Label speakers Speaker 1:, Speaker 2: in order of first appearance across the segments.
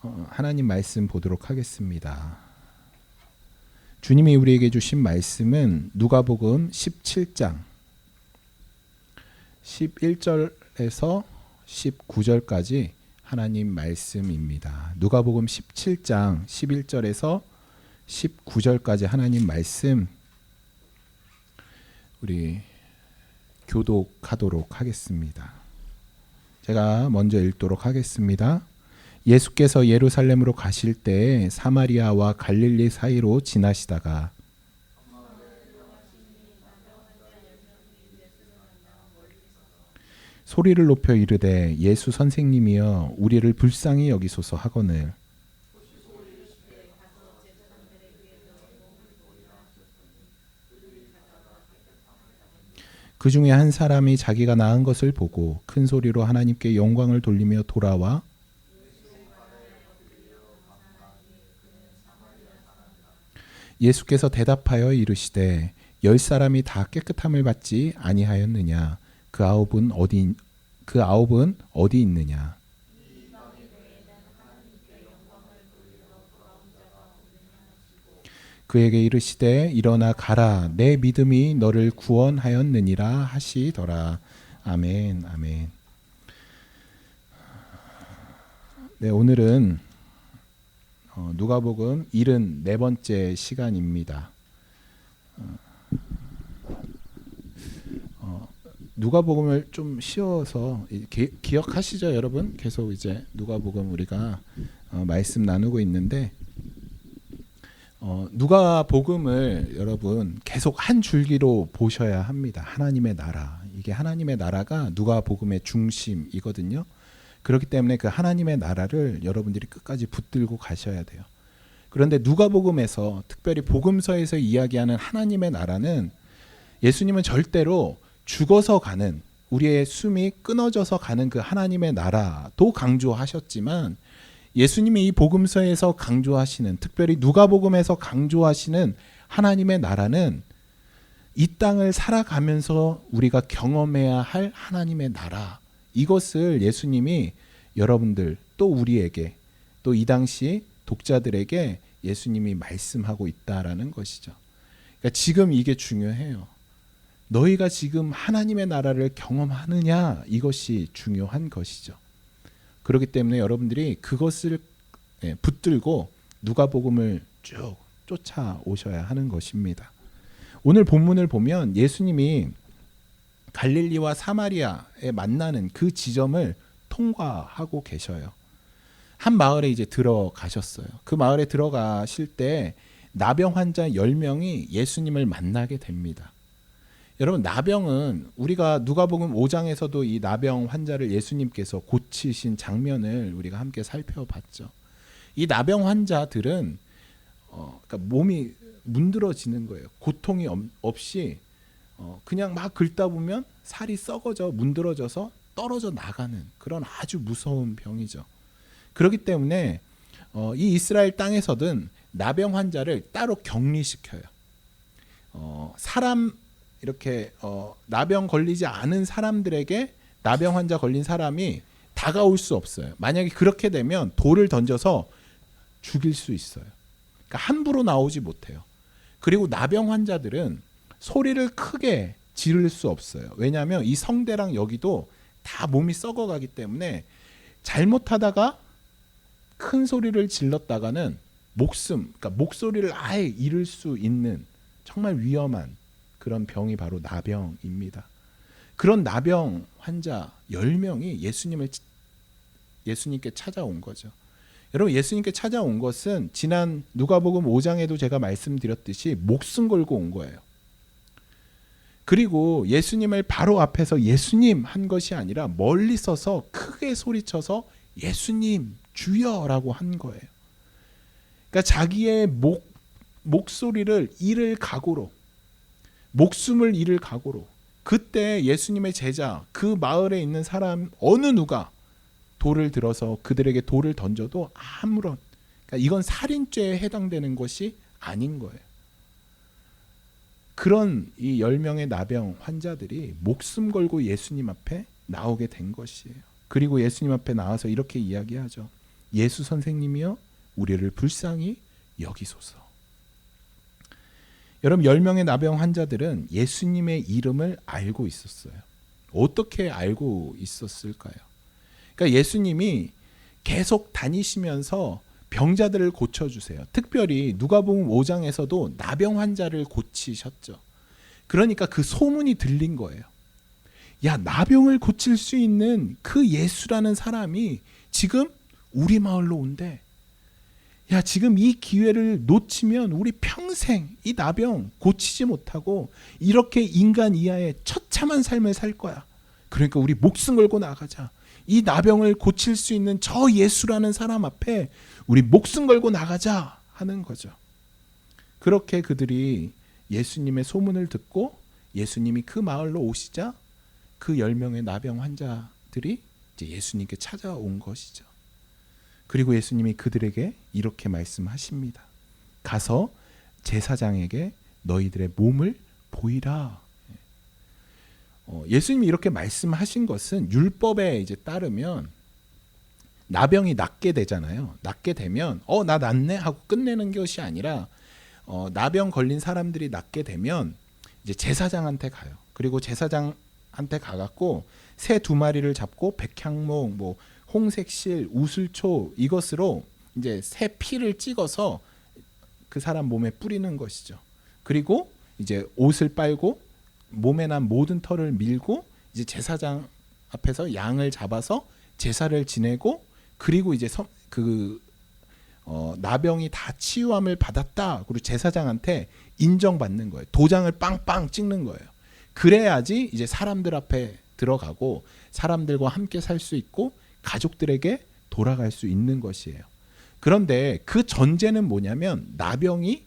Speaker 1: 하나님 말씀 보도록 하겠습니다. 주님이 우리에게 주신 말씀은 누가복음 17장 11절에서 19절까지 하나님 말씀입니다. 누가복음 17장 11절에서 19절까지 하나님 말씀 우리 교독하도록 하겠습니다. 제가 먼저 읽도록 하겠습니다. 예수께서 예루살렘으로 가실 때 사마리아와 갈릴리 사이로 지나시다가 소리를 높여 이르되 예수 선생님이여 우리를 불쌍히 여기소서 하거늘 그 중에 한 사람이 자기가 나은 것을 보고 큰 소리로 하나님께 영광을 돌리며 돌아와 예수께서 대답하여 이르시되 10사람이 다 깨끗함을 받지 아니하였느냐 그 아홉은 어디 있느냐 그에게 이르시되 일어나 가라 내 믿음이 너를 구원하였느니라 하시더라. 아멘. 아멘. 네, 오늘은 누가복음 74번째 시간입니다. 누가복음을 좀 쉬어서 기억하시죠, 여러분? 계속 이제 누가복음 우리가 말씀 나누고 있는데 누가복음을 여러분 계속 한 줄기로 보셔야 합니다. 하나님의 나라. 이게 하나님의 나라가 누가복음의 중심이거든요. 그렇기 때문에 그 하나님의 나라를 여러분들이 끝까지 붙들고 가셔야 돼요. 그런데 누가복음에서 특별히 복음서에서 이야기하는 하나님의 나라는 예수님은 절대로 죽어서 가는 우리의 숨이 끊어져서 가는 그 하나님의 나라도 강조하셨지만 예수님이 이 복음서에서 강조하시는 특별히 누가복음에서 강조하시는 하나님의 나라는 이 땅을 살아가면서 우리가 경험해야 할 하나님의 나라 이것을 예수님이 여러분들 또 우리에게 또 이 당시 독자들에게 예수님이 말씀하고 있다라는 것이죠. 그러니까 지금 이게 중요해요. 너희가 지금 하나님의 나라를 경험하느냐 이것이 중요한 것이죠. 그렇기 때문에 여러분들이 그것을 붙들고 누가복음을 쭉 쫓아오셔야 하는 것입니다. 오늘 본문을 보면 예수님이 갈릴리와 사마리아에 만나는 그 지점을 통과하고 계셔요. 한 마을에 이제 들어가셨어요. 그 마을에 들어가실 때 나병 환자 10명이 예수님을 만나게 됩니다. 여러분 나병은 우리가 누가복음 5장에서도 이 나병 환자를 예수님께서 고치신 장면을 우리가 함께 살펴봤죠. 이 나병 환자들은 그러니까 몸이 문드러지는 거예요. 고통이 없이 그냥 막 긁다 보면 살이 썩어져 문드러져서 떨어져 나가는 그런 아주 무서운 병이죠. 그렇기 때문에 이 이스라엘 땅에서든 나병 환자를 따로 격리시켜요. 사람 이렇게 나병 걸리지 않은 사람들에게 나병 환자 걸린 사람이 다가올 수 없어요. 만약에 그렇게 되면 돌을 던져서 죽일 수 있어요. 그러니까 함부로 나오지 못해요. 그리고 나병 환자들은 소리를 크게 지를 수 없어요. 왜냐하면 이 성대랑 여기도 다 몸이 썩어가기 때문에 잘못하다가 큰 소리를 질렀다가는 그러니까 목소리를 아예 잃을 수 있는 정말 위험한 그런 병이 바로 나병입니다. 그런 나병 환자 10명이 예수님께 찾아온 거죠. 여러분 예수님께 찾아온 것은 지난 누가복음 5장에도 제가 말씀드렸듯이 목숨 걸고 온 거예요. 그리고 예수님을 바로 앞에서 예수님 한 것이 아니라 멀리 서서 크게 소리쳐서 예수님 주여라고 한 거예요. 그러니까 자기의 목소리를 잃을 각오로 목숨을 잃을 각오로 그때 예수님의 제자 그 마을에 있는 사람 어느 누가 돌을 들어서 그들에게 돌을 던져도 아무런 그러니까 이건 살인죄에 해당되는 것이 아닌 거예요. 그런 이 10명의 나병 환자들이 목숨 걸고 예수님 앞에 나오게 된 것이에요. 그리고 예수님 앞에 나와서 이렇게 이야기하죠. 예수 선생님이여 우리를 불쌍히 여기소서. 여러분 10명의 나병 환자들은 예수님의 이름을 알고 있었어요. 어떻게 알고 있었을까요? 그러니까 예수님이 계속 다니시면서 병자들을 고쳐주세요. 특별히 누가복음 5장에서도 나병 환자를 고치셨죠. 그러니까 그 소문이 들린 거예요. 야, 나병을 고칠 수 있는 그 예수라는 사람이 지금 우리 마을로 온대. 야, 지금 이 기회를 놓치면 우리 평생 이 나병 고치지 못하고 이렇게 인간 이하의 처참한 삶을 살 거야. 그러니까 우리 목숨 걸고 나가자. 이 나병을 고칠 수 있는 저 예수라는 사람 앞에 우리 목숨 걸고 나가자 하는 거죠. 그렇게 그들이 예수님의 소문을 듣고 예수님이 그 마을로 오시자 그 10명의 나병 환자들이 이제 예수님께 찾아온 것이죠. 그리고 예수님이 그들에게 이렇게 말씀하십니다. 가서 제사장에게 너희들의 몸을 보이라. 예수님이 이렇게 말씀하신 것은 율법에 이제 따르면 나병이 낫게 되잖아요. 낫게 되면 나 낫네 하고 끝내는 것이 아니라 나병 걸린 사람들이 낫게 되면 이제 제사장한테 가요. 그리고 제사장한테 가갖고 새 2마리를 잡고 백향목, 뭐 홍색실, 우슬초 이것으로 이제 새 피를 찍어서 그 사람 몸에 뿌리는 것이죠. 그리고 이제 옷을 빨고 몸에 난 모든 털을 밀고 이제 제사장 앞에서 양을 잡아서 제사를 지내고 그리고 이제 나병이 다 치유함을 받았다. 그리고 제사장한테 인정받는 거예요. 도장을 빵빵 찍는 거예요. 그래야지 이제 사람들 앞에 들어가고 사람들과 함께 살 수 있고 가족들에게 돌아갈 수 있는 것이에요. 그런데 그 전제는 뭐냐면 나병이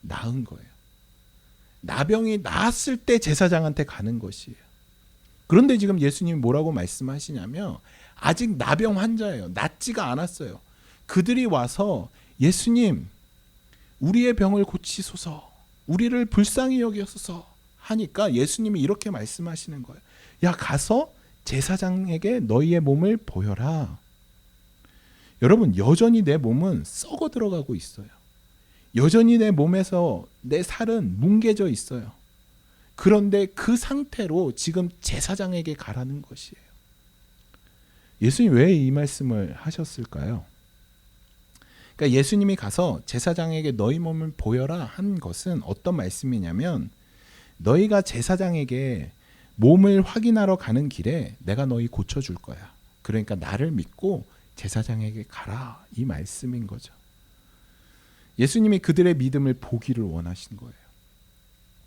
Speaker 1: 나은 거예요. 나병이 나았을 때 제사장한테 가는 것이에요. 그런데 지금 예수님이 뭐라고 말씀하시냐면 아직 나병 환자예요. 낫지가 않았어요. 그들이 와서 예수님 우리의 병을 고치소서, 우리를 불쌍히 여기소서 하니까 예수님이 이렇게 말씀하시는 거예요. 야, 가서 제사장에게 너희의 몸을 보여라. 여러분, 여전히 내 몸은 썩어 들어가고 있어요. 여전히 내 몸에서 내 살은 뭉개져 있어요. 그런데 그 상태로 지금 제사장에게 가라는 것이에요. 예수님 왜 이 말씀을 하셨을까요? 그러니까 예수님이 가서 제사장에게 너희 몸을 보여라 한 것은 어떤 말씀이냐면 너희가 제사장에게 몸을 확인하러 가는 길에 내가 너희 고쳐줄 거야. 그러니까 나를 믿고 제사장에게 가라, 이 말씀인 거죠. 예수님이 그들의 믿음을 보기를 원하신 거예요.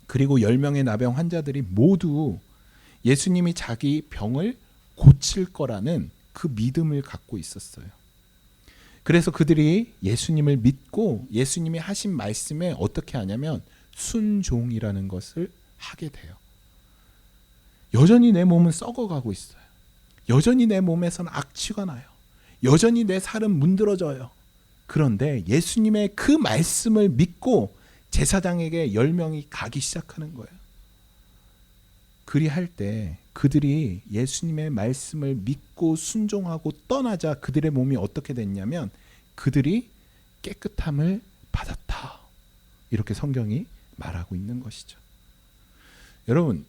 Speaker 1: 그리고 10명의 나병 환자들이 모두 예수님이 자기 병을 고칠 거라는 그 믿음을 갖고 있었어요. 그래서 그들이 예수님을 믿고 예수님이 하신 말씀에 어떻게 하냐면 순종이라는 것을 하게 돼요. 여전히 내 몸은 썩어가고 있어요. 여전히 내 몸에서는 악취가 나요. 여전히 내 살은 문드러져요. 그런데 예수님의 그 말씀을 믿고 제사장에게 10명이 가기 시작하는 거예요. 그리할 때 그들이 예수님의 말씀을 믿고 순종하고 떠나자 그들의 몸이 어떻게 됐냐면 그들이 깨끗함을 받았다. 이렇게 성경이 말하고 있는 것이죠. 여러분,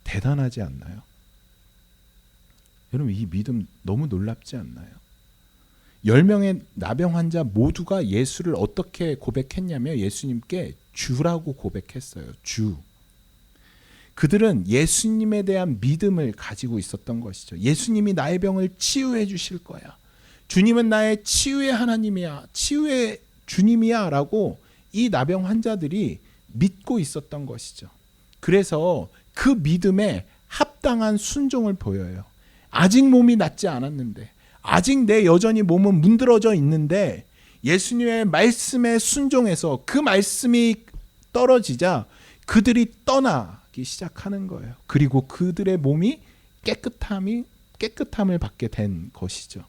Speaker 1: 대단하지 않나요? 여러분, 이 믿음 너무 놀랍지 않나요? 10명의 나병 환자 모두가 예수를 어떻게 고백했냐면 예수님께 주라고 고백했어요. 주. 그들은 예수님에 대한 믿음을 가지고 있었던 것이죠. 예수님이 나의 병을 치유해 주실 거야. 주님은 나의 치유의 하나님이야. 치유의 주님이야 라고 이 나병 환자들이 믿고 있었던 것이죠. 그래서 그 믿음에 합당한 순종을 보여요. 아직 몸이 낫지 않았는데, 아직 내 여전히 몸은 문드러져 있는데 예수님의 말씀에 순종해서 그 말씀이 떨어지자 그들이 떠나기 시작하는 거예요. 그리고 그들의 몸이 깨끗함을 받게 된 것이죠.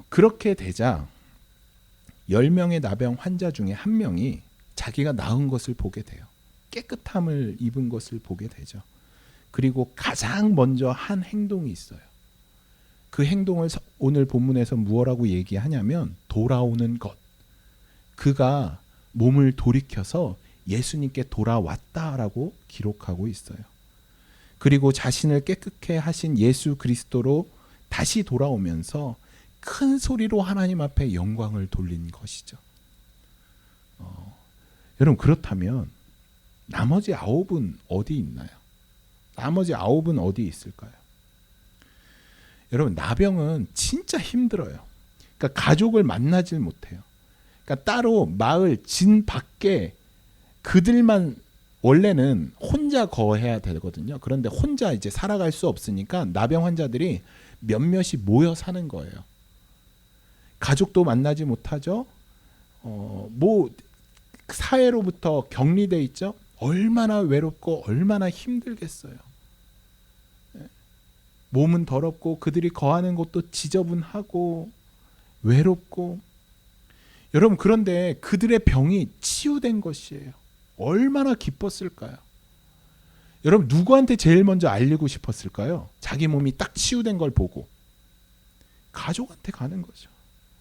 Speaker 1: 그렇게 되자 10명의 나병 환자 중에 한 명이 자기가 나은 것을 보게 돼요. 깨끗함을 입은 것을 보게 되죠. 그리고 가장 먼저 한 행동이 있어요. 그 행동을 오늘 본문에서 무엇라고 얘기하냐면 돌아오는 것. 그가 몸을 돌이켜서 예수님께 돌아왔다라고 기록하고 있어요. 그리고 자신을 깨끗게 하신 예수 그리스도로 다시 돌아오면서 큰 소리로 하나님 앞에 영광을 돌린 것이죠. 여러분, 그렇다면 나머지 9은 어디 있나요? 나머지 9은 어디 있을까요? 여러분, 나병은 진짜 힘들어요. 그러니까 가족을 만나질 못해요. 그러니까 따로 마을 진 밖에 그들만 원래는 혼자 거해야 되거든요. 그런데 혼자 이제 살아갈 수 없으니까 나병 환자들이 몇몇이 모여 사는 거예요. 가족도 만나지 못하죠. 뭐 사회로부터 격리돼 있죠. 얼마나 외롭고 얼마나 힘들겠어요. 몸은 더럽고 그들이 거하는 곳도 지저분하고 외롭고. 여러분, 그런데 그들의 병이 치유된 것이에요. 얼마나 기뻤을까요? 여러분, 누구한테 제일 먼저 알리고 싶었을까요? 자기 몸이 딱 치유된 걸 보고 가족한테 가는 거죠.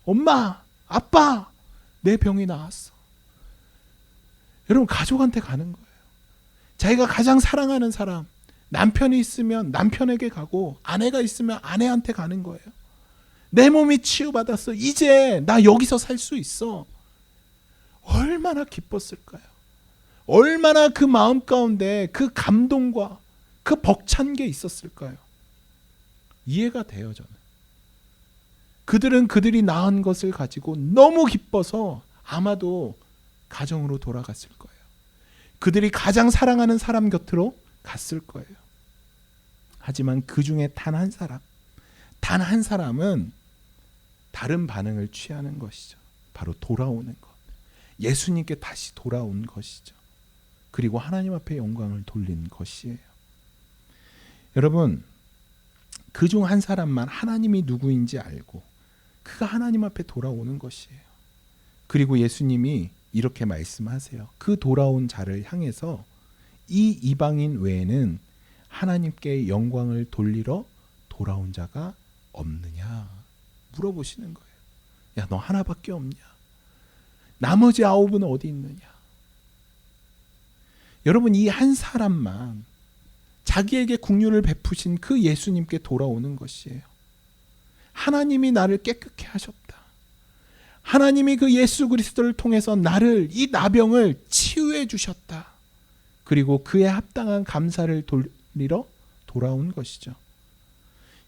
Speaker 1: 엄마, 아빠, 내 병이 나았어. 여러분, 가족한테 가는 거예요. 자기가 가장 사랑하는 사람, 남편이 있으면 남편에게 가고 아내가 있으면 아내한테 가는 거예요. 내 몸이 치유받았어. 이제 나 여기서 살 수 있어. 얼마나 기뻤을까요? 얼마나 그 마음 가운데 그 감동과 그 벅찬 게 있었을까요? 이해가 돼요, 저는. 그들은 그들이 낳은 것을 가지고 너무 기뻐서 아마도 가정으로 돌아갔을 거예요. 그들이 가장 사랑하는 사람 곁으로 갔을 거예요. 하지만 그 중에 단 한 사람은 다른 반응을 취하는 것이죠. 바로 돌아오는 것. 예수님께 다시 돌아온 것이죠. 그리고 하나님 앞에 영광을 돌린 것이에요. 여러분, 그 중 한 사람만 하나님이 누구인지 알고 그가 하나님 앞에 돌아오는 것이에요. 그리고 예수님이 이렇게 말씀하세요. 그 돌아온 자를 향해서 이 이방인 외에는 하나님께 영광을 돌리러 돌아온 자가 없느냐 물어보시는 거예요. 야, 너 하나밖에 없냐? 나머지 9은 어디 있느냐? 여러분, 이 한 사람만 자기에게 긍휼을 베푸신 그 예수님께 돌아오는 것이에요. 하나님이 나를 깨끗게 하셨다. 하나님이 그 예수 그리스도를 통해서 나를, 이 나병을 치유해 주셨다. 그리고 그에 합당한 감사를 돌리러 돌아온 것이죠.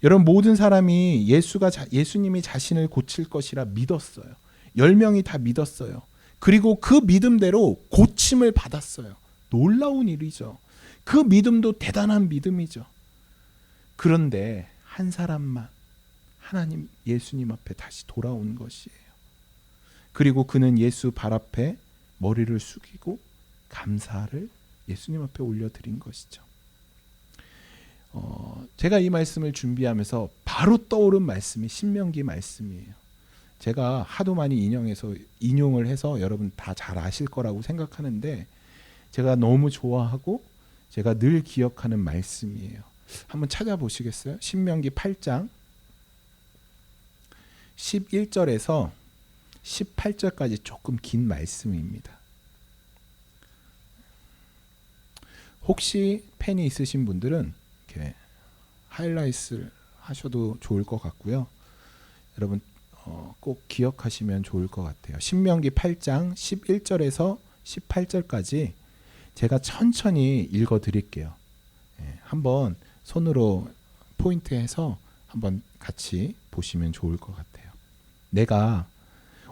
Speaker 1: 여러분, 모든 사람이 예수님이 자신을 고칠 것이라 믿었어요. 10명이 다 믿었어요. 그리고 그 믿음대로 고침을 받았어요. 놀라운 일이죠. 그 믿음도 대단한 믿음이죠. 그런데 한 사람만 하나님 예수님 앞에 다시 돌아온 것이에요. 그리고 그는 예수 발 앞에 머리를 숙이고 감사를 예수님 앞에 올려드린 것이죠. 제가 이 말씀을 준비하면서 바로 떠오른 말씀이 신명기 말씀이에요. 제가 하도 많이 인용을 해서 여러분 다 잘 아실 거라고 생각하는데 제가 너무 좋아하고 제가 늘 기억하는 말씀이에요. 한번 찾아보시겠어요? 신명기 8장 11절에서 18절까지 조금 긴 말씀입니다. 혹시 펜이 있으신 분들은 이렇게 하이라이트를 하셔도 좋을 것 같고요. 여러분 꼭 기억하시면 좋을 것 같아요. 신명기 8장 11절에서 18절까지 제가 천천히 읽어 드릴게요. 한번 손으로 포인트해서 한번 같이 보시면 좋을 것 같아요. 내가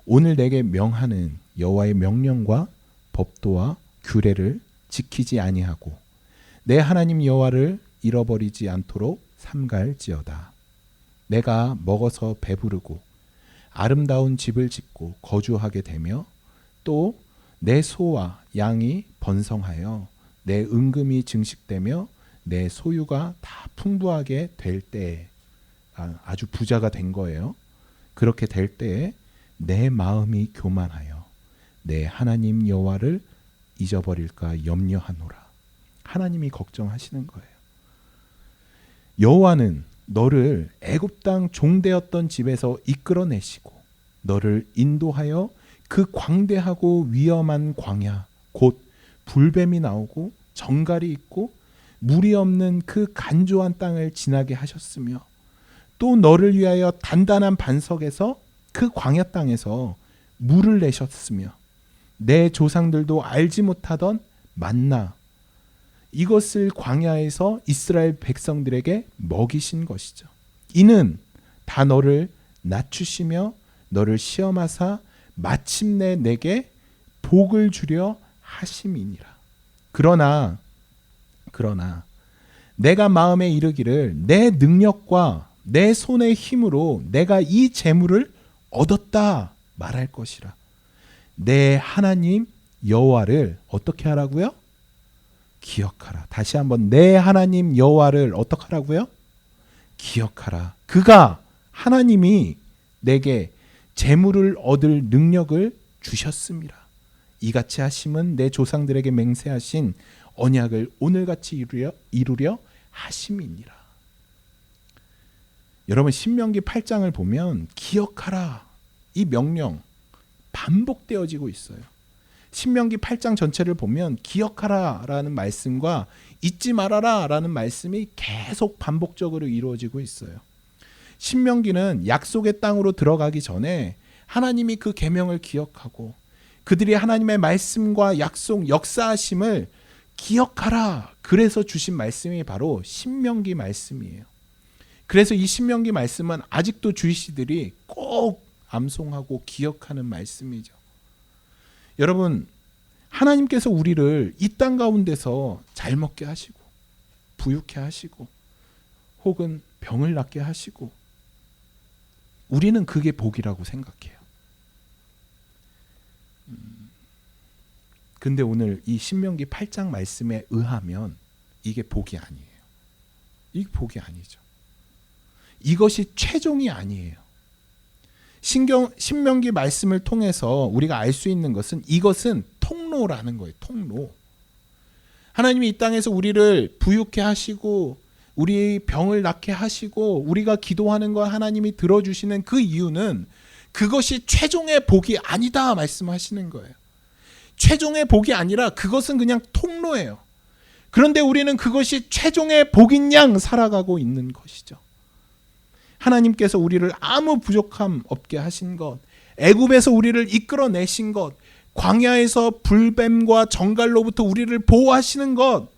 Speaker 1: 오늘 내게 명하는 여호와의 명령과 법도와 규례를 지키지 아니하고 내 하나님 여호와를 잃어버리지 않도록 삼갈지어다. 내가 먹어서 배부르고 아름다운 집을 짓고 거주하게 되며 또 내 소와 양이 번성하여 내 은금이 증식되며 내 소유가 다 풍부하게 될 때에 아주 부자가 된 거예요. 그렇게 될 때에 내 마음이 교만하여 내 하나님 여호와를 잊어버릴까 염려하노라. 하나님이 걱정하시는 거예요. 여호와는 너를 애굽 땅 종되었던 집에서 이끌어내시고 너를 인도하여 그 광대하고 위험한 광야 곧 불뱀이 나오고 정갈이 있고 물이 없는 그 간조한 땅을 지나게 하셨으며 또 너를 위하여 단단한 반석에서 그 광야 땅에서 물을 내셨으며 내 조상들도 알지 못하던 만나 이것을 광야에서 이스라엘 백성들에게 먹이신 것이죠. 이는 다 너를 낮추시며 너를 시험하사 마침내 내게 복을 주려 하심이니라. 그러나 내가 마음에 이르기를 내 능력과 내 손의 힘으로 내가 이 재물을 얻었다 말할 것이라. 내 하나님 여호와를 어떻게 하라고요? 기억하라. 다시 한번 내 하나님 여호와를 어떻게 하라고요? 기억하라. 그가 하나님이 내게 재물을 얻을 능력을 주셨음이라. 이같이 하심은 내 조상들에게 맹세하신 언약을 오늘같이 이루려 하심이니라. 여러분 신명기 8장을 보면 기억하라 이 명령 반복되어지고 있어요. 신명기 8장 전체를 보면 기억하라라는 말씀과 잊지 말아라라는 말씀이 계속 반복적으로 이루어지고 있어요. 신명기는 약속의 땅으로 들어가기 전에 하나님이 그 계명을 기억하고 그들이 하나님의 말씀과 약속 역사하심을 기억하라. 그래서 주신 말씀이 바로 신명기 말씀이에요. 그래서 이 신명기 말씀은 아직도 주이시들이 꼭 암송하고 기억하는 말씀이죠. 여러분 하나님께서 우리를 이 땅 가운데서 잘 먹게 하시고 부유케 하시고 혹은 병을 낫게 하시고 우리는 그게 복이라고 생각해요. 근데 오늘 이 신명기 8장 말씀에 의하면 이게 복이 아니에요. 이게 복이 아니죠. 이것이 최종이 아니에요. 신명기 말씀을 통해서 우리가 알 수 있는 것은 이것은 통로라는 거예요. 통로. 하나님이 이 땅에서 우리를 부유케 하시고 우리 병을 낫게 하시고 우리가 기도하는 걸 하나님이 들어주시는 그 이유는 그것이 최종의 복이 아니다 말씀하시는 거예요. 최종의 복이 아니라 그것은 그냥 통로예요. 그런데 우리는 그것이 최종의 복인 양 살아가고 있는 것이죠. 하나님께서 우리를 아무 부족함 없게 하신 것, 애굽에서 우리를 이끌어내신 것, 광야에서 불뱀과 정갈로부터 우리를 보호하시는 것,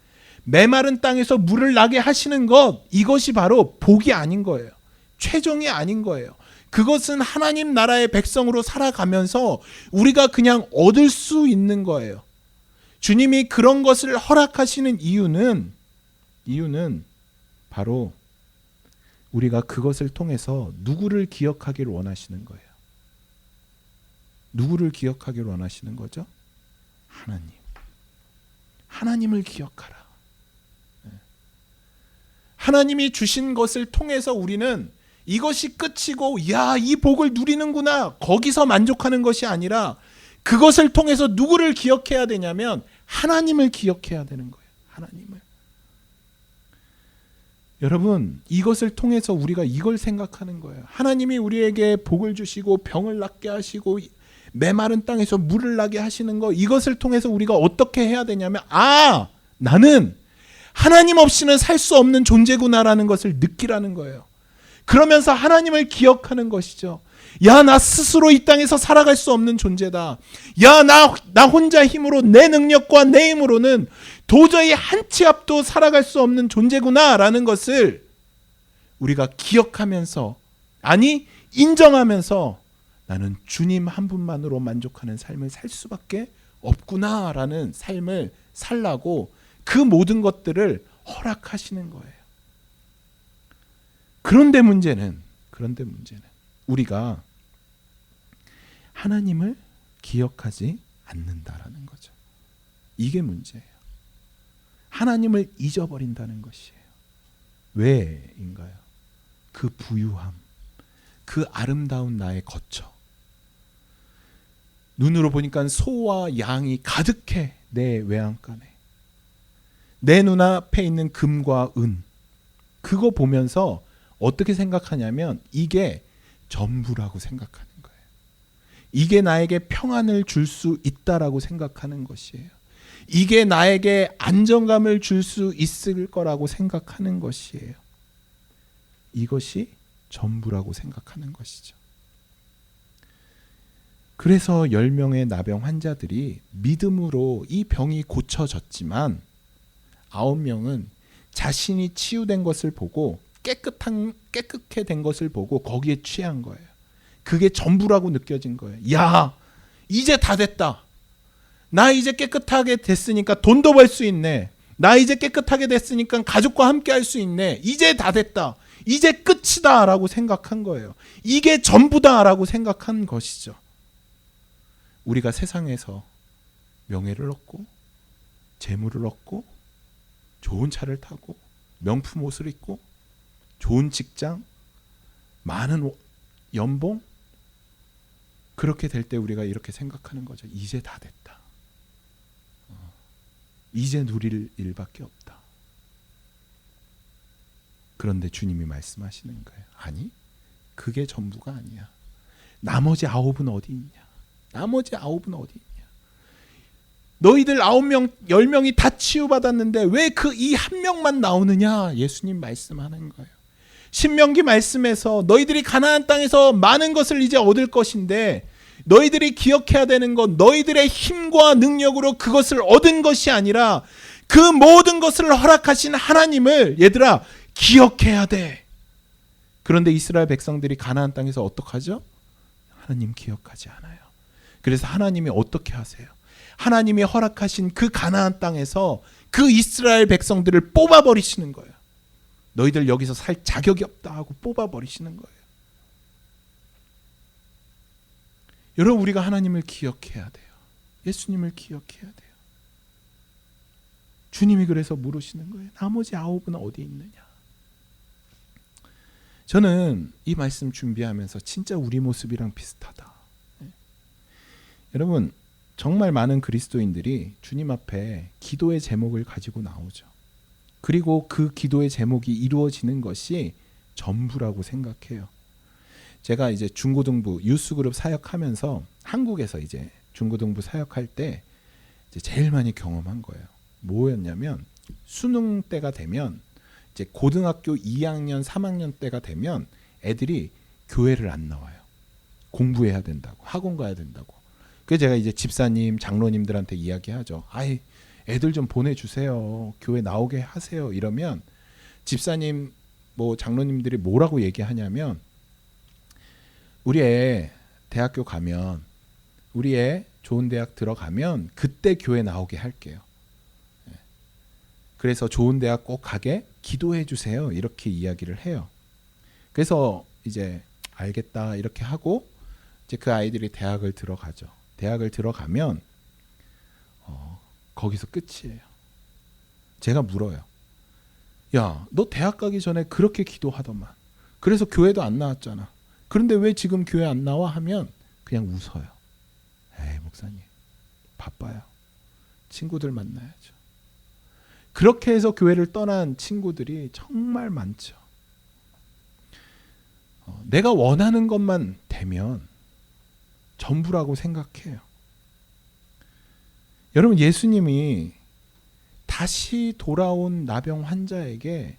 Speaker 1: 메마른 땅에서 물을 나게 하시는 것, 이것이 바로 복이 아닌 거예요. 최종이 아닌 거예요. 그것은 하나님 나라의 백성으로 살아가면서 우리가 그냥 얻을 수 있는 거예요. 주님이 그런 것을 허락하시는 이유는 바로 우리가 그것을 통해서 누구를 기억하기를 원하시는 거예요. 누구를 기억하기를 원하시는 거죠? 하나님. 하나님을 기억하라. 하나님이 주신 것을 통해서 우리는 이것이 끝이고 야, 이 복을 누리는구나 거기서 만족하는 것이 아니라 그것을 통해서 누구를 기억해야 되냐면 하나님을 기억해야 되는 거예요. 하나님을. 여러분 이것을 통해서 우리가 이걸 생각하는 거예요. 하나님이 우리에게 복을 주시고 병을 낫게 하시고 메마른 땅에서 물을 나게 하시는 거, 이것을 통해서 우리가 어떻게 해야 되냐면 나는 하나님 없이는 살 수 없는 존재구나라는 것을 느끼라는 거예요. 그러면서 하나님을 기억하는 것이죠. 야, 나 스스로 이 땅에서 살아갈 수 없는 존재다. 야, 나 혼자 힘으로 내 능력과 내 힘으로는 도저히 한 치 앞도 살아갈 수 없는 존재구나라는 것을 우리가 기억하면서, 아니 인정하면서 나는 주님 한 분만으로 만족하는 삶을 살 수밖에 없구나라는 삶을 살라고 그 모든 것들을 허락하시는 거예요. 그런데 문제는 우리가 하나님을 기억하지 않는다라는 거죠. 이게 문제예요. 하나님을 잊어버린다는 것이에요. 왜인가요? 그 부유함, 그 아름다운 나의 거처. 눈으로 보니까 소와 양이 가득해 내 외양간에. 내 눈앞에 있는 금과 은, 그거 보면서 어떻게 생각하냐면 이게 전부라고 생각하는 거예요. 이게 나에게 평안을 줄 수 있다라고 생각하는 것이에요. 이게 나에게 안정감을 줄 수 있을 거라고 생각하는 것이에요. 이것이 전부라고 생각하는 것이죠. 그래서 10명의 나병 환자들이 믿음으로 이 병이 고쳐졌지만 9명은 자신이 치유된 것을 보고 깨끗해 된 것을 보고 거기에 취한 거예요. 그게 전부라고 느껴진 거예요. 야, 이제 다 됐다. 나 이제 깨끗하게 됐으니까 돈도 벌 수 있네. 나 이제 깨끗하게 됐으니까 가족과 함께 할 수 있네. 이제 다 됐다. 이제 끝이다 라고 생각한 거예요. 이게 전부다 라고 생각한 것이죠. 우리가 세상에서 명예를 얻고 재물을 얻고 좋은 차를 타고 명품 옷을 입고 좋은 직장, 많은 연봉, 그렇게 될 때 우리가 이렇게 생각하는 거죠. 이제 다 됐다. 이제 누릴 일밖에 없다. 그런데 주님이 말씀하시는 거예요. 아니, 그게 전부가 아니야. 나머지 9은 어디 있냐? 나머지 9은 어디 있냐? 너희들 9명, 10명이 다 치유받았는데 왜 그 이 한 명만 나오느냐? 예수님 말씀하는 거예요. 신명기 말씀에서 너희들이 가나안 땅에서 많은 것을 이제 얻을 것인데 너희들이 기억해야 되는 건 너희들의 힘과 능력으로 그것을 얻은 것이 아니라 그 모든 것을 허락하신 하나님을 얘들아 기억해야 돼. 그런데 이스라엘 백성들이 가나안 땅에서 어떻게 하죠? 하나님 기억하지 않아요. 그래서 하나님이 어떻게 하세요? 하나님이 허락하신 그 가나안 땅에서 그 이스라엘 백성들을 뽑아버리시는 거예요. 너희들 여기서 살 자격이 없다 하고 뽑아버리시는 거예요. 여러분, 우리가 하나님을 기억해야 돼요. 예수님을 기억해야 돼요. 주님이 그래서 물으시는 거예요. 나머지 9은 어디 있느냐? 저는 이 말씀 준비하면서 진짜 우리 모습이랑 비슷하다. 여러분, 정말 많은 그리스도인들이 주님 앞에 기도의 제목을 가지고 나오죠. 그리고 그 기도의 제목이 이루어지는 것이 전부라고 생각해요. 제가 이제 중고등부 유스그룹 사역하면서 한국에서 이제 중고등부 사역할 때 이제 제일 많이 경험한 거예요. 뭐였냐면 수능 때가 되면 이제 고등학교 2학년, 3학년 때가 되면 애들이 교회를 안 나와요. 공부해야 된다고, 학원 가야 된다고. 그래서 제가 이제 집사님, 장로님들한테 이야기하죠. 아이, 애들 좀 보내주세요. 교회 나오게 하세요. 이러면 집사님, 뭐 장로님들이 뭐라고 얘기하냐면 우리 애 대학교 가면, 우리 애 좋은 대학 들어가면 그때 교회 나오게 할게요. 그래서 좋은 대학 꼭 가게 기도해 주세요. 이렇게 이야기를 해요. 그래서 이제 알겠다 이렇게 하고 이제 그 아이들이 대학을 들어가죠. 대학을 들어가면 거기서 끝이에요. 제가 물어요. 야, 너 대학 가기 전에 그렇게 기도하더만. 그래서 교회도 안 나왔잖아. 그런데 왜 지금 교회 안 나와? 하면 그냥 웃어요. 에이, 목사님 바빠요. 친구들 만나야죠. 그렇게 해서 교회를 떠난 친구들이 정말 많죠. 내가 원하는 것만 되면 전부라고 생각해요. 여러분, 예수님이 다시 돌아온 나병 환자에게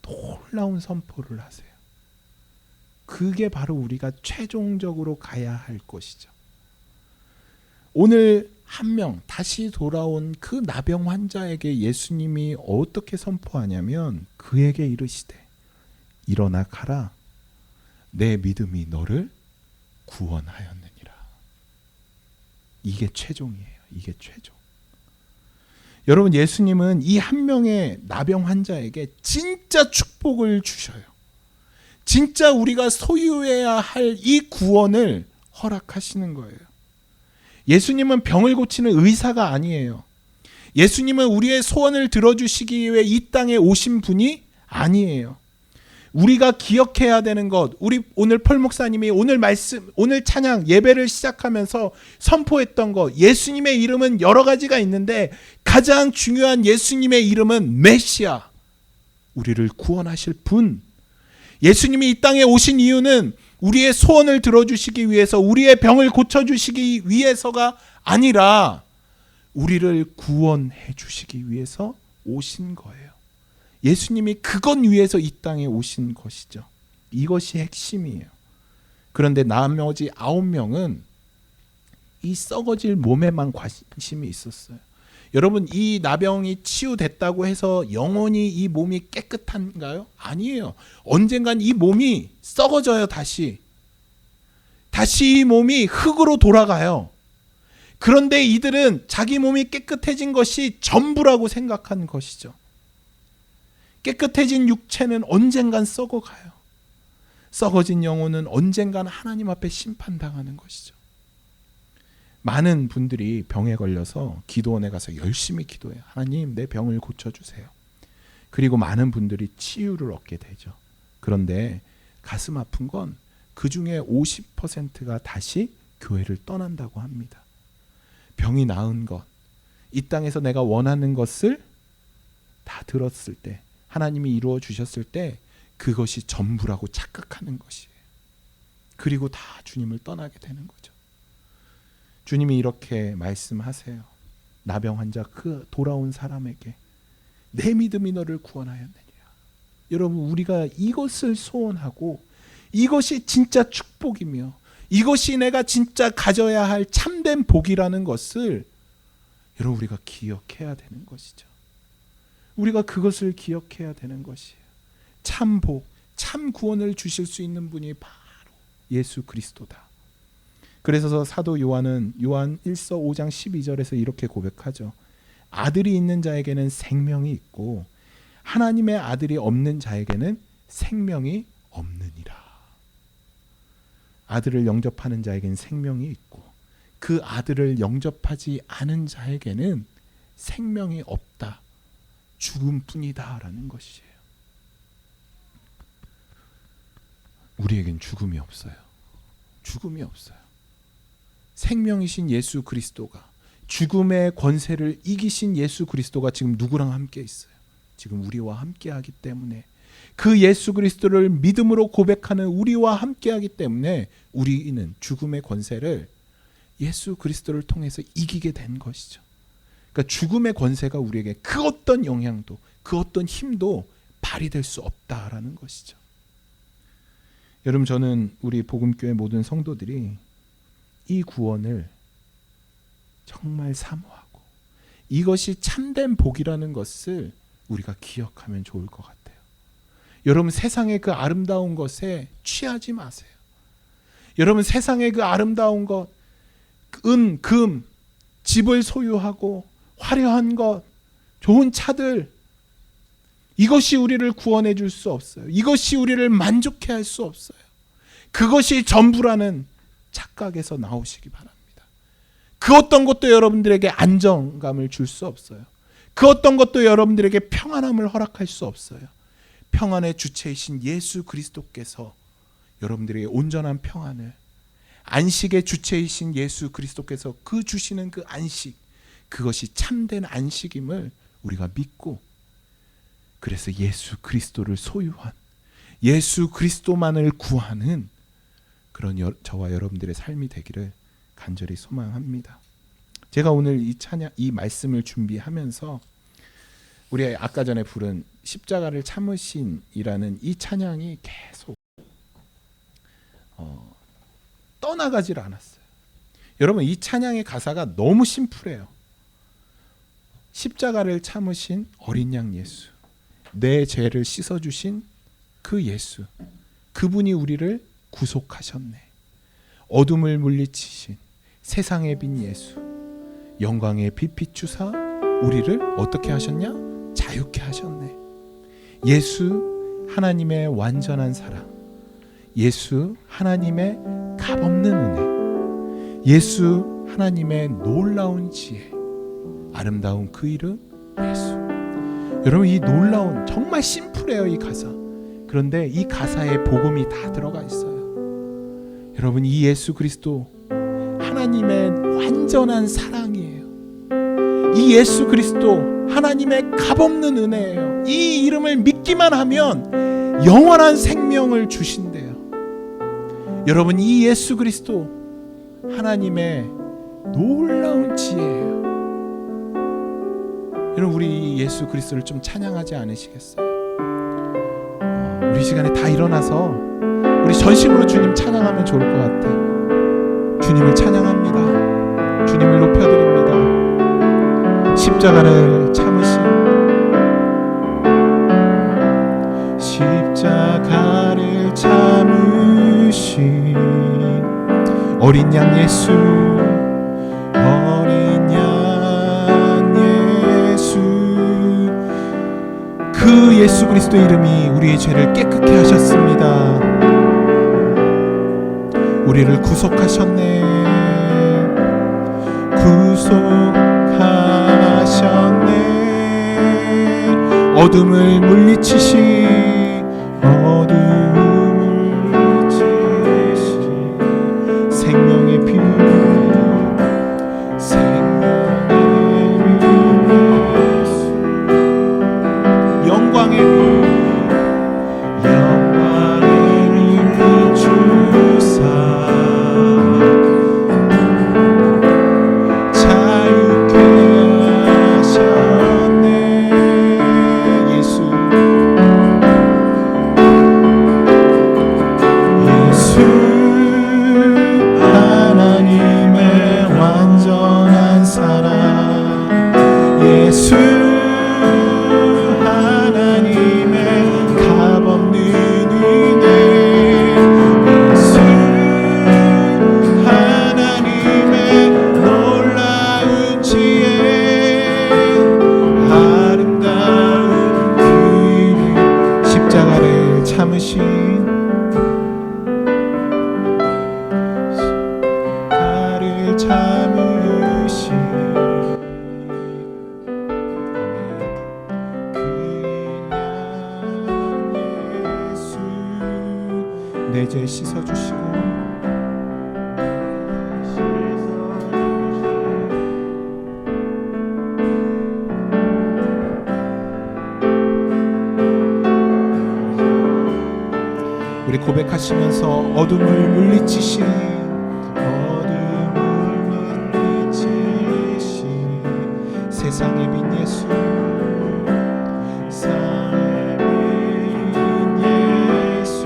Speaker 1: 놀라운 선포를 하세요. 그게 바로 우리가 최종적으로 가야 할 것이죠. 오늘 한 명 다시 돌아온 그 나병 환자에게 예수님이 어떻게 선포하냐면 그에게 이르시되 일어나 가라, 내 믿음이 너를 구원하였느니라. 이게 최종이에요. 이게 최종. 여러분, 예수님은 이 한 명의 나병 환자에게 진짜 축복을 주셔요. 진짜 우리가 소유해야 할 이 구원을 허락하시는 거예요. 예수님은 병을 고치는 의사가 아니에요. 예수님은 우리의 소원을 들어주시기 위해 이 땅에 오신 분이 아니에요. 우리가 기억해야 되는 것, 우리 오늘 펄 목사님이 오늘 말씀, 오늘 찬양 예배를 시작하면서 선포했던 것, 예수님의 이름은 여러 가지가 있는데 가장 중요한 예수님의 이름은 메시아, 우리를 구원하실 분. 예수님이 이 땅에 오신 이유는 우리의 소원을 들어주시기 위해서, 우리의 병을 고쳐주시기 위해서가 아니라 우리를 구원해 주시기 위해서 오신 거예요. 예수님이 그것 위해서 이 땅에 오신 것이죠. 이것이 핵심이에요. 그런데 나머지 9명은 이 썩어질 몸에만 관심이 있었어요. 여러분, 이 나병이 치유됐다고 해서 영원히 이 몸이 깨끗한가요? 아니에요. 언젠간 이 몸이 썩어져요. 다시 이 몸이 흙으로 돌아가요. 그런데 이들은 자기 몸이 깨끗해진 것이 전부라고 생각한 것이죠. 깨끗해진 육체는 언젠간 썩어가요. 썩어진 영혼은 언젠간 하나님 앞에 심판당하는 것이죠. 많은 분들이 병에 걸려서 기도원에 가서 열심히 기도해요. 하나님, 내 병을 고쳐주세요. 그리고 많은 분들이 치유를 얻게 되죠. 그런데 가슴 아픈 건 그 중에 50%가 다시 교회를 떠난다고 합니다. 병이 나은 것, 이 땅에서 내가 원하는 것을 다 들었을 때, 하나님이 이루어 주셨을 때 그것이 전부라고 착각하는 것이에요. 그리고 다 주님을 떠나게 되는 거죠. 주님이 이렇게 말씀하세요. 나병 환자 그 돌아온 사람에게 내 믿음이 너를 구원하였느니라. 여러분, 우리가 이것을 소원하고 이것이 진짜 축복이며 이것이 내가 진짜 가져야 할 참된 복이라는 것을 여러분, 우리가 기억해야 되는 것이죠. 우리가 그것을 기억해야 되는 것이에요. 참 복, 참 구원을 주실 수 있는 분이 바로 예수 그리스도다. 그래서 사도 요한은 요한 1서 5장 12절에서 이렇게 고백하죠. 아들이 있는 자에게는 생명이 있고 하나님의 아들이 없는 자에게는 생명이 없느니라. 아들을 영접하는 자에게는 생명이 있고 그 아들을 영접하지 않은 자에게는 생명이 없다. 죽음뿐이다 라는 것이에요. 우리에겐 죽음이 없어요. 죽음이 없어요. 생명이신 예수 그리스도가, 죽음의 권세를 이기신 예수 그리스도가 지금 누구랑 함께 있어요? 지금 우리와 함께 하기 때문에, 그 예수 그리스도를 믿음으로 고백하는 우리와 함께 하기 때문에 우리는 죽음의 권세를 예수 그리스도를 통해서 이기게 된 것이죠. 그러니까 죽음의 권세가 우리에게 그 어떤 영향도, 그 어떤 힘도 발휘될 수 없다라는 것이죠. 여러분, 저는 우리 복음교회 모든 성도들이 이 구원을 정말 사모하고 이것이 참된 복이라는 것을 우리가 기억하면 좋을 것 같아요. 여러분, 세상의 그 아름다운 것에 취하지 마세요. 여러분, 세상의 그 아름다운 것, 은, 금, 집을 소유하고 화려한 것, 좋은 차들, 이것이 우리를 구원해 줄 수 없어요. 이것이 우리를 만족해 할 수 없어요. 그것이 전부라는 착각에서 나오시기 바랍니다. 그 어떤 것도 여러분들에게 안정감을 줄 수 없어요. 그 어떤 것도 여러분들에게 평안함을 허락할 수 없어요. 평안의 주체이신 예수 그리스도께서 여러분들에게 온전한 평안을, 안식의 주체이신 예수 그리스도께서 그 주시는 그 안식, 그것이 참된 안식임을 우리가 믿고, 그래서 예수 그리스도를 소유한, 예수 그리스도만을 구하는 그런 저와 여러분들의 삶이 되기를 간절히 소망합니다. 제가 오늘 이 말씀을 준비하면서 우리 아까 전에 부른 십자가를 참으신이라는 이 찬양이 계속 떠나가질 않았어요. 여러분, 이 찬양의 가사가 너무 심플해요. 십자가를 참으신 어린 양 예수, 내 죄를 씻어주신 그 예수, 그분이 우리를 구속하셨네. 어둠을 물리치신 세상의 빛 예수, 영광의 빛 비추사 우리를 어떻게 하셨냐? 자유케 하셨네. 예수, 하나님의 완전한 사랑, 예수, 하나님의 값없는 은혜, 예수, 하나님의 놀라운 지혜, 아름다운 그 이름 예수. 여러분, 이 놀라운, 정말 심플해요, 이 가사. 그런데 이 가사에 복음이 다 들어가 있어요. 여러분, 이 예수 그리스도 하나님의 완전한 사랑이에요. 이 예수 그리스도 하나님의 값없는 은혜예요. 이 이름을 믿기만 하면 영원한 생명을 주신대요. 여러분, 이 예수 그리스도 하나님의 놀라운 지혜예요. 여러분, 우리 예수 그리스도를 좀 찬양하지 않으시겠어요? 우리 시간에 다 일어나서 우리 전심으로 주님 찬양하면 좋을 것 같아요. 주님을 찬양합니다. 주님을 높여드립니다. 십자가를 참으신, 십자가를 참으신 어린 양 예수, 어린 양 예수, 그 예수 그리스도 이름이 우리의 죄를 깨끗게 하셨습니다. 우리를 구속하셨네. 구속하셨네. 어둠을 물리치시, 어둠을 물리치시 생명의 피, 생명의 피 예수, 영광의 피, 영광의 피 주사 자유케 하셨네. 예수, 예수 하나님의 완전한 사랑, 예수 하나님의 값없는 은혜, 예수 하나님의 놀라운 지혜, 아름다운 그 이름, 십자가를 참으신, 십자가를 참으신 예수, 내 죄 씻어주시고 우리 고백하시면서 어둠을 물리치신, 어둠을 물리치신 세상의 빛 예수, 세상의 빛 예수,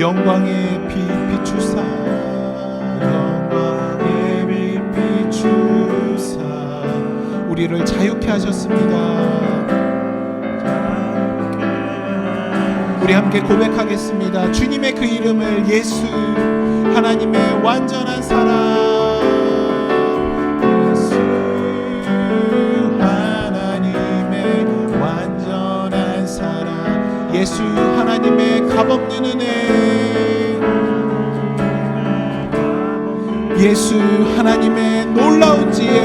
Speaker 1: 영광의 빛 비추사, 영광의 빛 비추사 우리를 자유케 하셨습니다. 우리 함께 고백하겠습니다. 주님의 그 이름을, 예수 하나님의 완전한 사랑, 예수 하나님의 완전한 사랑, 예수 하나님의 값없는 은혜, 예수 하나님의 놀라운 지혜,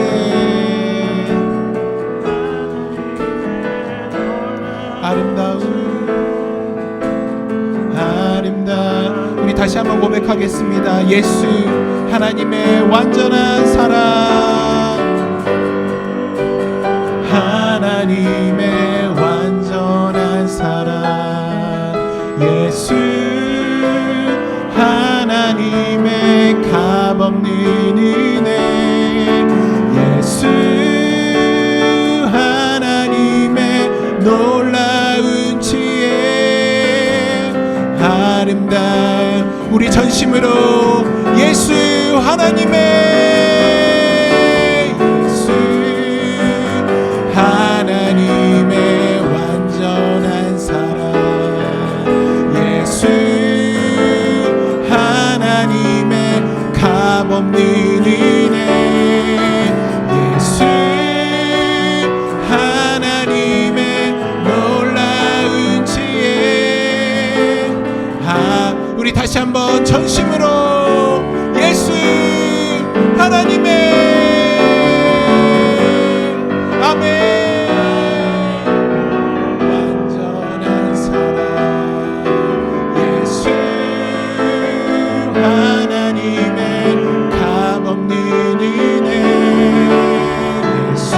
Speaker 1: 아름다운 우리 다시 한번 고백하겠습니다. 예수 하나님의 완전한 사랑, 하나님의 완전한 사랑, 예수 하나님의 값없는 은혜, 예수 하나님의 놀라운 지혜, 아름다운 우리 전심으로 예수 하나님의, 예수 하나님의 완전한 사랑, 예수 하나님의 값없는 은혜, 예수 하나님의 놀라운 지혜, 우리 다시 한번 전심으로 예수 하나님의, 아멘, 완전한 사랑, 예수 하나님의 값없는 은혜, 예수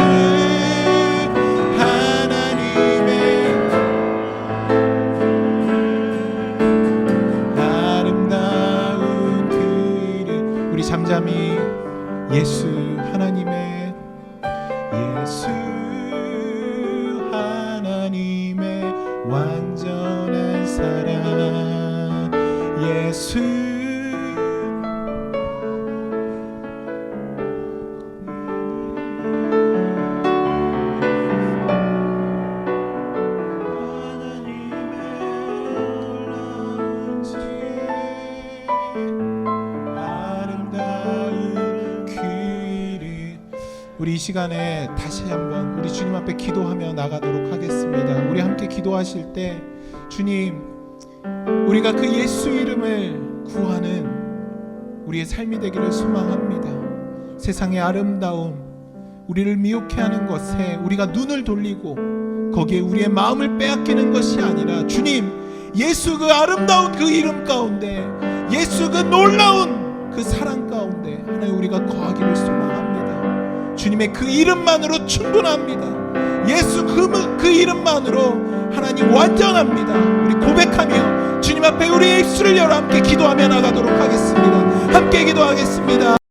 Speaker 1: 하나님의 잠잠히 예수 하나님의 완전한 사랑 예수 우리 이 시간에 다시 한번 우리 주님 앞에 기도하며 나가도록 하겠습니다. 우리 함께 기도하실 때 주님, 우리가 그 예수 이름을 구하는 우리의 삶이 되기를 소망합니다. 세상의 아름다움, 우리를 미혹해 하는 것에 우리가 눈을 돌리고 거기에 우리의 마음을 빼앗기는 것이 아니라 주님, 예수 그 아름다운 그 이름 가운데, 예수 그 놀라운 그 사랑 가운데 하나님 우리가 거하기를 소망합니다. 주님의 그 이름만으로 충분합니다. 예수 그 이름만으로 하나님 완전합니다. 우리 고백하며 주님 앞에 우리의 입술을 열어 함께 기도하며 나가도록 하겠습니다. 함께 기도하겠습니다.